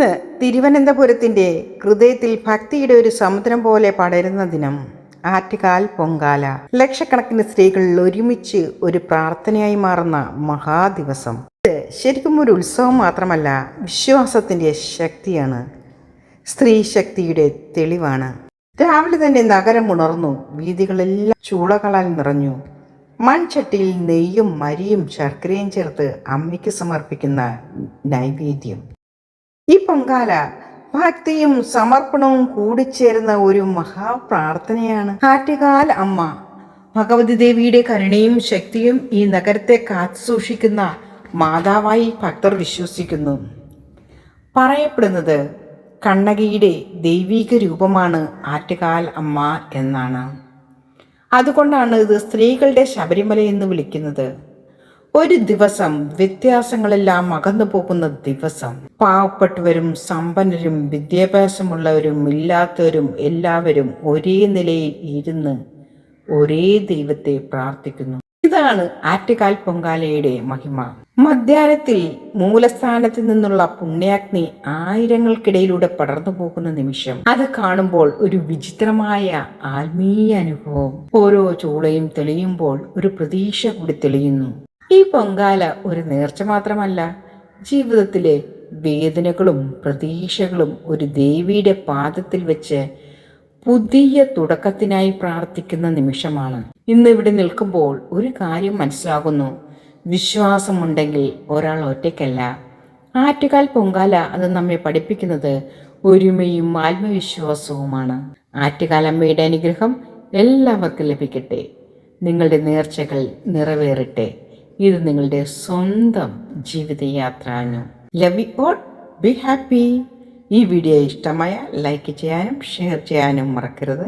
ഇന്ന് തിരുവനന്തപുരത്തിൻ്റെ ഹൃദയത്തിൽ ഭക്തിയുടെ ഒരു സമുദ്രം പോലെ പടരുന്ന ദിനം. ആറ്റുകാൽ പൊങ്കാല. ലക്ഷക്കണക്കിന് സ്ത്രീകൾ ഒരുമിച്ച് ഒരു പ്രാർത്ഥനയായി മാറുന്ന മഹാദിവസം. ഇത് ശരിക്കും ഒരു ഉത്സവം മാത്രമല്ല, വിശ്വാസത്തിൻ്റെ ശക്തിയാണ്, സ്ത്രീ ശക്തിയുടെ തെളിവാണ്. രാവിലെ തന്നെ നഗരം ഉണർന്നു. വീതികളെല്ലാം ചൂളകളാൽ നിറഞ്ഞു. മൺചട്ടിയിൽ നെയ്യും മരിയും ശർക്കരയും ചേർത്ത് അമ്മയ്ക്ക് സമർപ്പിക്കുന്ന നൈവേദ്യം. ഈ പൊങ്കാല ഭക്തിയും സമർപ്പണവും കൂടിച്ചേരുന്ന ഒരു മഹാപ്രാർത്ഥനയാണ്. ആറ്റുകാൽ അമ്മ ഭഗവതി ദേവിയുടെ കരുണയും ശക്തിയും ഈ നഗരത്തെ കാത്തുസൂക്ഷിക്കുന്ന മാതാവായി ഭക്തർ വിശ്വസിക്കുന്നു. പറയപ്പെടുന്നത് കണ്ണകിയുടെ ദൈവീക രൂപമാണ് ആറ്റുകാൽ അമ്മ എന്നാണ്. അതുകൊണ്ടാണ് ഇത് സ്ത്രീകളുടെ ശബരിമല എന്ന് വിളിക്കുന്നത്. ഒരു ദിവസം വ്യത്യാസങ്ങളെല്ലാം അകന്നു പോകുന്ന ദിവസം. പാവപ്പെട്ടവരും സമ്പന്നരും വിദ്യാഭ്യാസമുള്ളവരും ഇല്ലാത്തവരും എല്ലാവരും ഒരേ നിലയിൽ ഇരുന്ന് ഒരേ ദൈവത്തെ പ്രാർത്ഥിക്കുന്നു. ഇതാണ് ആറ്റുകാൽ പൊങ്കാലയുടെ മഹിമ. മധ്യാഹ്നത്തിൽ മൂലസ്ഥാനത്ത് നിന്നുള്ള പുണ്യാഗ്നി ആയിരങ്ങൾക്കിടയിലൂടെ പടർന്നു പോകുന്ന നിമിഷം. അത് കാണുമ്പോൾ ഒരു വിചിത്രമായ ആത്മീയ അനുഭവം. ഓരോ ചൂളയും തെളിയുമ്പോൾ ഒരു പ്രതീക്ഷ കൂടി തെളിയുന്നു. ഈ പൊങ്കാല ഒരു നേർച്ച മാത്രമല്ല, ജീവിതത്തിലെ വേദനകളും പ്രതീക്ഷകളും ഒരു ദേവിയുടെ പാദത്തിൽ വെച്ച് പുതിയ തുടക്കത്തിനായി പ്രാർത്ഥിക്കുന്ന നിമിഷമാണ്. ഇന്ന് ഇവിടെ നിൽക്കുമ്പോൾ ഒരു കാര്യം മനസ്സിലാകുന്നു: വിശ്വാസമുണ്ടെങ്കിൽ ഒരാൾ ഒറ്റയ്ക്കല്ല. ആറ്റുകാൽ പൊങ്കാല അത് നമ്മെ പഠിപ്പിക്കുന്നത് ഒരുമയും ആത്മവിശ്വാസവുമാണ്. ആറ്റുകാൽ അമ്മയുടെ അനുഗ്രഹം എല്ലാവർക്കും ലഭിക്കട്ടെ. നിങ്ങളുടെ നേർച്ചകൾ നിറവേറട്ടെ. ഇത് നിങ്ങളുടെ സ്വന്തം ജീവിതയാത്ര. Love you all, be happy. ഈ വീഡിയോ ഇഷ്ടമായ ലൈക്ക് ചെയ്യാനും ഷെയർ ചെയ്യാനും മറക്കരുത്.